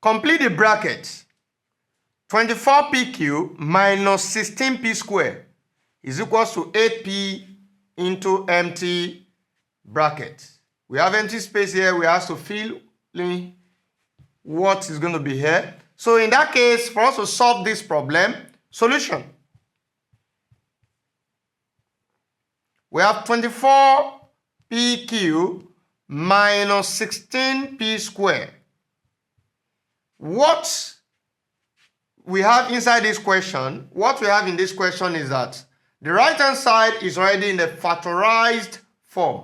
Complete the bracket. 24pq minus 16p squared is equals to 8p into empty bracket. We have empty space here. We have to fill in what is going to be here. So in that case, for us to solve this problem, solution. We have 24pq minus 16p squared. What we have inside this question, what we have in this question is that the right-hand side is already in the factorized form.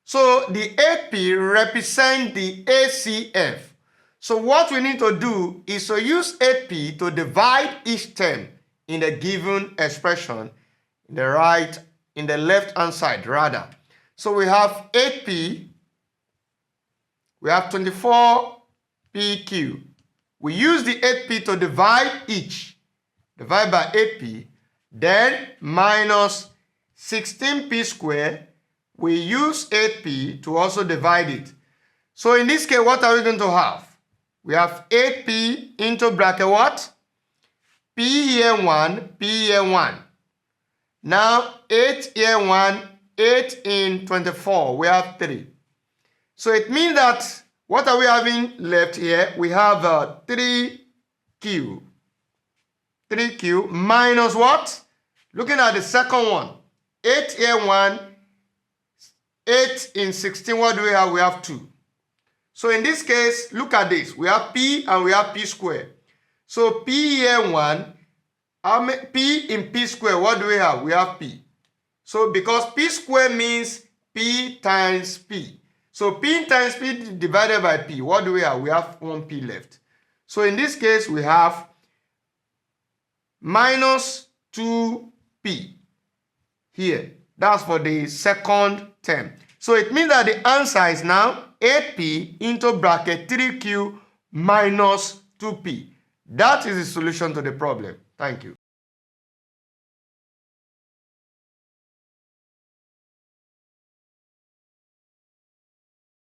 So the 8p represents the ACF. So what we need to do is to use 8p to divide each term in the given expression in the left-hand side rather. So we have 8p, we have 24pq. We use the 8p to divide each. Divide by 8p. Then minus 16p squared. We use 8p to also divide it. So in this case, what are we going to have? We have 8p into bracket what? P here 1, p here 1. Now 8 here 1, 8 in 24. We have 3. So it means that what are we having left here? We have 3q. 3q minus what? Looking at the second one. 8 here 1. 8 in 16. What do we have? We have 2. So in this case, look at this. We have p and we have p squared. So p here 1. P in p squared. What do we have? We have p. So because p squared means p times p. So p times p divided by p, what do we have? We have 1p left. So in this case, we have minus 2p here. That's for the second term. So it means that the answer is now 8p into bracket 3q minus 2p. That is the solution to the problem. Thank you.